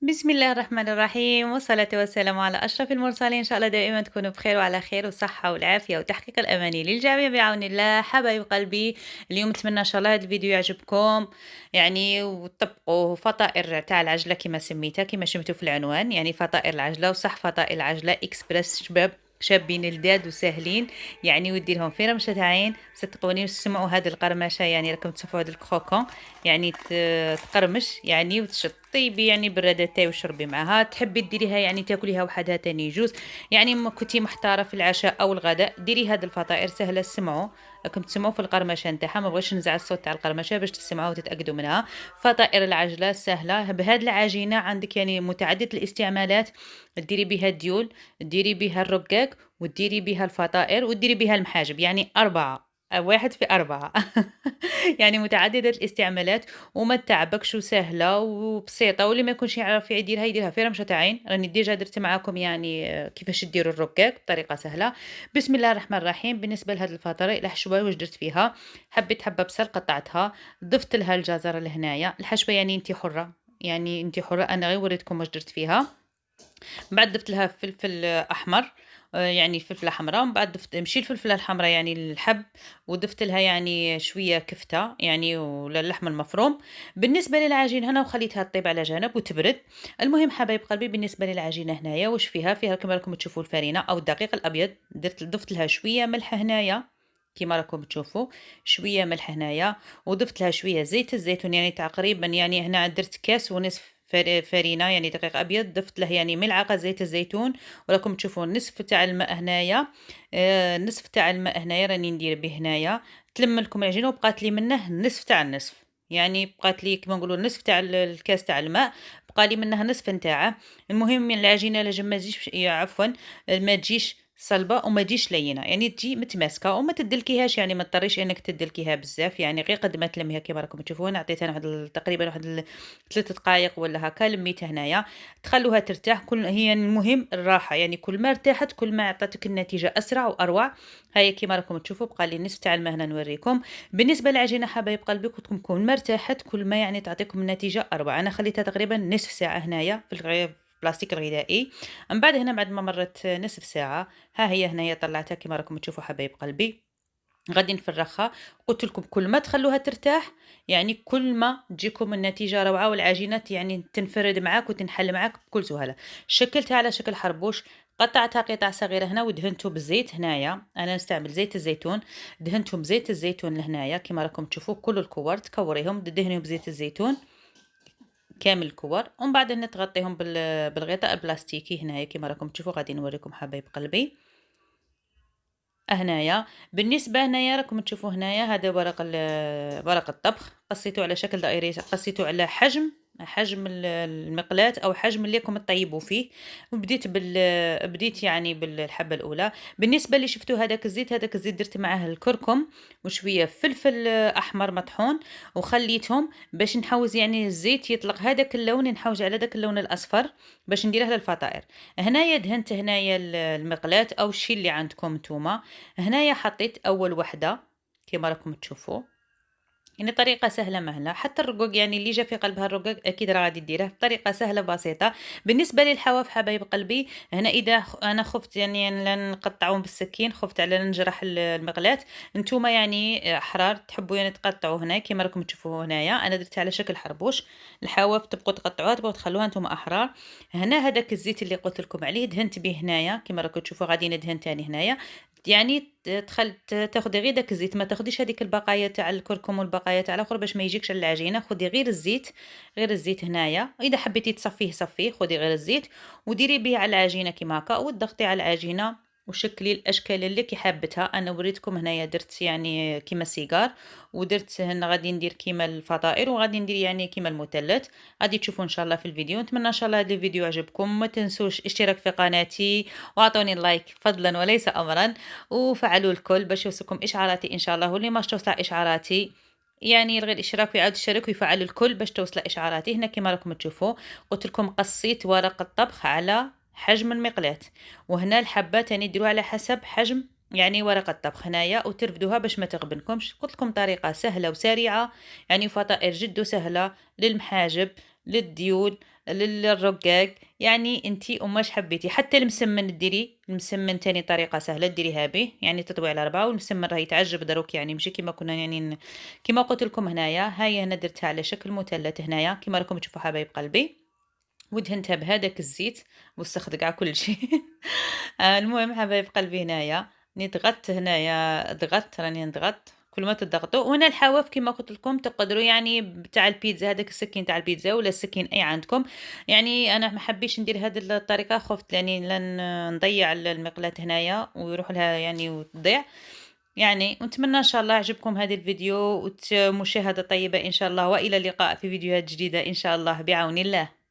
بسم الله الرحمن الرحيم والصلاة والسلام على أشرف المرسلين. إن شاء الله دائما تكونوا بخير وعلى خير والصحة والعافية وتحقيق الأماني للجميع بعون الله. حبايب قلبي، اليوم نتمنى إن شاء الله هذا الفيديو يعجبكم، يعني وتطبقوا فطائر تاع العجلة كما سميتها كما شفتوا في العنوان، يعني فطائر العجلة. وصح فطائر العجلة إكسبرس شباب شابين لذاذ وساهلين، يعني وديرهم في رمشة عين. صدقوني وسمعوا هذه القرمشة، يعني راكم تشوفوا هذا الكروكون، يعني تقرمش يعني وتشطيبي يعني برادة تاي وشربي معها. تحبي ديريها يعني تاكليها وحدها تاني يجوز، يعني ما كنتي محتاره في العشاء او الغداء ديري هاد الفطائر سهله. سمعوا راكم تسمعوا في القرمشه نتاعها، ما بغيتش نزعل الصوت تاع القرمشه باش تسمعوا وتتاكدوا منها. فطائر العجله سهله بهاد العجينه، عندك يعني متعدده الاستعمالات. ديري بها الديول، ديري بها الرقاق، وديري بها الفطائر، وديري بها المحاجب، يعني أربعة، واحد في أربعة. يعني متعددة الاستعمالات وما تعبكش وسهلة وبسيطة، واللي ما يكونش يعرف يديرها يديرها في رمشة عين. راني ديجا درت معاكم يعني كيفاش ديروا الركاك بطريقة سهلة. بسم الله الرحمن الرحيم. بالنسبة لهاد الفطيرة الحشوة واش درت فيها؟ حبيت حبة بصل قطعتها، ضفت لها الجزر لهنايا. الحشوة يعني انت حرة، يعني انت حرة، انا غير وريتكم واش درت فيها. من بعد ضفت لها فلفل احمر، يعني فلفله حمراء. ومن بعد ضفت ماشي الفلفله الحمراء يعني الحب، وضفت لها يعني شويه كفته يعني ولا اللحم المفروم. بالنسبه للعجين هنا وخليتها تطيب على جنب وتبرد. المهم حبايب قلبي، بالنسبه للعجينه هنايا واش فيها كما راكم تشوفوا الفرينه او الدقيق الابيض. ضفت لها شويه ملح هنايا كما راكم تشوفوا، شويه ملح هنايا. وضفت لها شويه زيت الزيتون، يعني تقريبا يعني هنا درت كاس ونصف فرينة يعني دقيق أبيض. ضفت له يعني ملعقة زيت الزيتون، وراكم تشوفوا النصف تاع الماء هنايا. النصف تاع الماء هنايا راني ندير به هنايا. تلم لكم العجينة وبقات لي منه النصف تاع النصف، يعني بقات لي كما نقولوا النصف تاع الكاس تاع الماء، بقى لي منها نصف نتاعه. المهم من العجينة لازم ما تجيش عفوا ما تجيش صلبة وما تجيش لينة، يعني تجي متماسكة وما تدلكيهاش، يعني ما تضطريش انك تدلكيها بزاف، يعني غير قد ما تلميها كما راكم تشوفوا. انا عطيتها تقريبا واحد 3 دقائق ولا هكا لميتها هنايا. تخلوها ترتاح، كل هي المهم الراحة، يعني كل ما ارتاحت كل ما عطاتك النتيجة أسرع وأروع. هيا كما راكم تشوفوا بقى لي نصف تاع الماء هنا نوريكم. بالنسبة للعجينة حبايب قلبي، كل ما ارتاحت كل ما يعني تعطيكم النتيجة أروع. أنا خليتها تقريبا نصف ساعة هنايا في البلاستيك الغذائي. من بعد هنا بعد ما مرت نصف ساعة، ها هي هنايا طلعتها كما راكم تشوفوا حبايب قلبي. غادي نفرخها. قلت لكم كل ما تخلوها ترتاح يعني كل ما تجيكم النتيجة روعة، والعجينة يعني تنفرد معاك وتنحل معاك بكل سهولة. شكلتها على شكل حربوش، قطعتها قطع صغيرة هنا ودهنته بالزيت هنايا. أنا نستعمل زيت الزيتون، دهنتهم بزيت الزيتون لهنايا كما راكم تشوفوا. كل الكور تكوريهم تدهنيهم بزيت الزيتون كامل الكور، ومن بعد هنا تغطيهم بالغطاء البلاستيكي هنايا كما راكم تشوفوا. غادي نوريكم حبايب قلبي هنايا. بالنسبة هنايا راكم تشوفوا هنايا هذا ورق الطبخ، قصيته على شكل دائري، قصيته على حجم المقلاة او حجم اللي راكم تطيبوا فيه. بديت يعني بالحبة الاولى. بالنسبة اللي شفتوا هذاك الزيت درت معاه الكركم وشوية فلفل احمر مطحون، وخليتهم باش نحوز يعني الزيت يطلق هذاك اللون، نحوج على ذاك اللون الاصفر باش نديره للفطائر. هنايا دهنت هنايا المقلاة او الشي اللي عندكم نتوما. هنايا حطيت اول وحده كما راكم تشوفوا، يعني طريقة سهلة مهلة. حتى الرقوق يعني اللي جا في قلبها الرقوق أكيد راه غادي ديره بطريقة سهلة بسيطة. بالنسبة للحواف حبايب قلبي، هنا إذا أنا خفت يعني لا نقطعهم بالسكين، خفت على نجرح المقلاة. نتوما يعني أحرار تحبوا يعني تقطعوا هنا كما راكم تشوفوا هنايا. أنا درتها على شكل حربوش. الحواف تبقوا تقطعوها تبقوا تخلوها نتوما أحرار. هنا هذاك الزيت اللي قلت لكم عليه دهنت به هنايا كما راكم تشوفوا. غادي ندهن تاني هنايا، يعني تاخدي غير داك الزيت، ما تاخديش هذيك البقايا تاع الكركم والبقايا تاع الاخر باش ما يجيكش على العجينه. خدي غير الزيت، غير الزيت هنايا. اذا حبيتي تصفيه صفيه، خدي غير الزيت وديري به على العجينه كيما هكا وتضغطي على العجينه وشكلي الاشكال اللي كي حابتها. انا وريتكم هنايا درت يعني كيما السيجار، ودرت هنا غادي ندير كيما الفطائر، وغادي ندير يعني كيما المثلث. غادي تشوفوا ان شاء الله في الفيديو. نتمنى ان شاء الله هذا الفيديو عجبكم. ما تنسوش اشتراك في قناتي واعطوني اللايك فضلا وليس امرا، وفعلوا الكل باش يوصلكم اشعاراتي ان شاء الله. واللي ما توصل اشعاراتي يعني يلغي الاشتراك ويعاود يشترك ويفعل الكل باش توصل اشعاراتي. هنا كما راكم تشوفوا قلت لكم قصيت ورق الطبخ على حجم المقلاة، وهنا الحبة تاني ديروها على حسب حجم يعني ورق الطبخ هنايا، وترفدوها باش ما تغبنكمش. قلت لكم طريقة سهلة وسريعة، يعني فطائر جد سهلة للمحاجب للديول للرقاق، يعني أنتِ وماش حبيتي. حتى المسمّن ديريه، المسمّن تاني طريقة سهلة ديريها به، يعني تطوي على 4 والمسمّن راه يتعجّب دروك، يعني ماشي كيما كنا يعني كيما قُلت لكم هنايا. ها هي أنا درتها على شكل مثلث هنايا كيما راكم تشوفوا حبايب قلبي، ودهنتها بهذاك الزيت وسخت كاع كلشي. المهم حبايب قلبي هنايا ضغطت هنايا، راني نضغط. كل ما تضغطوا، وهنا الحواف كما قلت لكم تقدروا يعني بتاع البيتزا، هذاك السكين تاع البيتزا ولا السكين اي عندكم. يعني انا ما حبيش ندير هذه الطريقه، خفت لاني لن نضيع المقلاة هنايا ويروح لها يعني وتضيع. يعني ونتمنى ان شاء الله يعجبكم هذا الفيديو ومشاهده طيبه ان شاء الله، والى اللقاء في فيديوهات جديده ان شاء الله بعون الله.